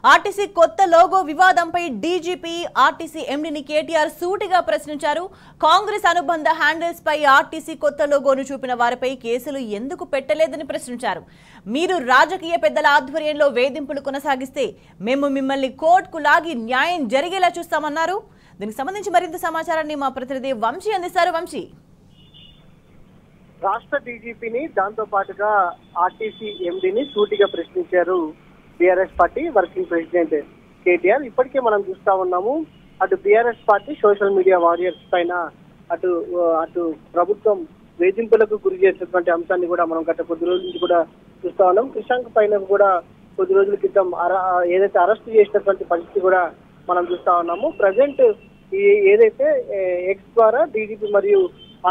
RTC కొత్త logo వివాదంపై DGP RTC ఎండీని KTR సూటిగా ప్రశ్నించారు. కాంగ్రెస్ అనుబంధ హ్యాండిల్స్ పై ఆర్టీసీ కొత్త లోగోను చూపిన వారిపై కేసులు ఎందుకు పెట్టలేదని ప్రశ్నించారు. మీరు రాజకీయ పెద్దల ఆధ్వర్యంలో వేధింపులు కొనసాగిస్తే మేము మిమ్మల్ని కోర్టుకు లాగి న్యాయం జరిగేలా చూస్తామన్నారు. దీనికి సంబంధించి మరింత సమాచారాన్ని మా ప్రతినిధి వంశీ అందిస్తారు. వంశీ, రాష్ట్ర డీజీపీని దాంతో పాటుగా ఆర్టీసీ ఎండీని సూటిగా ప్రశ్నించారు BRS party working president KTR. ఇప్పటికే మనం చూస్తా ఉన్నాము, అటు BRS party social media warriors పైన అటు ప్రభుత్వం వేధింపులకు గురి చేసినటువంటి అంశాన్ని కూడా మనం గత కొద్ది రోజుల నుంచి కూడా చూస్తా ఉన్నాం. క్రిషాంక్ పైన కూడా కొద్ది రోజుల క్రితం ఏదైతే అరెస్ట్ చేసినటువంటి పరిస్థితి కూడా మనం చూస్తా ఉన్నాము. ప్రజెంట్ ఏదైతే ఎక్స్ ద్వారా డీజీపీ మరియు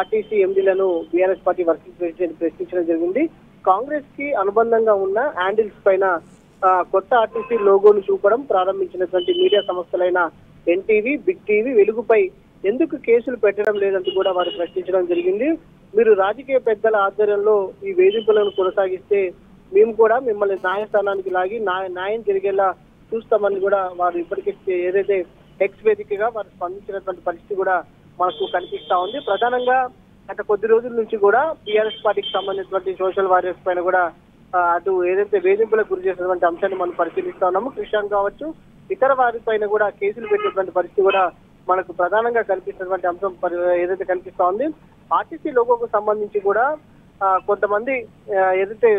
ఆర్టీసీ ఎండీలను బీఆర్ఎస్ పార్టీ వర్కింగ్ ప్రెసిడెంట్ ప్రశ్నించడం జరిగింది. కాంగ్రెస్ కి అనుబంధంగా ఉన్న హ్యాండిల్స్ పైన కొత్త ఆర్టీసీ లోగోను చూపడం ప్రారంభించినటువంటి మీడియా సంస్థలైన ఎన్టీవీ, బిగ్ టీవీ, వెలుగుపై ఎందుకు కేసులు పెట్టడం లేదంటూ కూడా వారు ప్రశ్నించడం జరిగింది. మీరు రాజకీయ పెద్దల ఆధ్వర్యంలో ఈ వేధింపులను కొనసాగిస్తే మేము కూడా మిమ్మల్ని న్యాయస్థానానికి లాగి న్యాయం జరిగేలా చూస్తామని కూడా వారు ఇప్పటికే ఏదైతే ఎక్స్ వేదికగా వారు స్పందించినటువంటి పరిస్థితి కూడా మనకు కనిపిస్తా ఉంది. ప్రధానంగా గత కొద్ది రోజుల నుంచి కూడా టీఆర్ఎస్ పార్టీకి సంబంధించినటువంటి సోషల్ వారియర్స్ పైన కూడా అటు ఏదైతే వేధింపులకు గురి చేసినటువంటి అంశాన్ని మనం పరిశీలిస్తా ఉన్నాము. క్రిషాంక్ కావచ్చు, ఇతర వారి పైన కూడా కేసులు పెట్టినటువంటి పరిస్థితి కూడా మనకు ప్రధానంగా కనిపిస్తున్నటువంటి అంశం ఏదైతే కనిపిస్తా ఉంది. ఆర్టీసీ లోగోకు సంబంధించి కూడా కొంతమంది ఏదైతే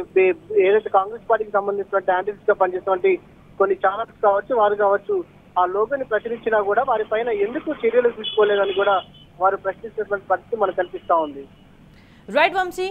కాంగ్రెస్ పార్టీకి సంబంధించినటువంటి హ్యాండిల్స్ గా పనిచేసినటువంటి కొన్ని ఛానల్స్ కావచ్చు, వారు కావచ్చు, ఆ లోగోని ప్రచురించినా కూడా వారి పైన ఎందుకు చర్యలు తీసుకోలేదని కూడా వారు ప్రశ్నిస్తున్నటువంటి పరిస్థితి మనకు కనిపిస్తా ఉంది. రైట్ వంశీ.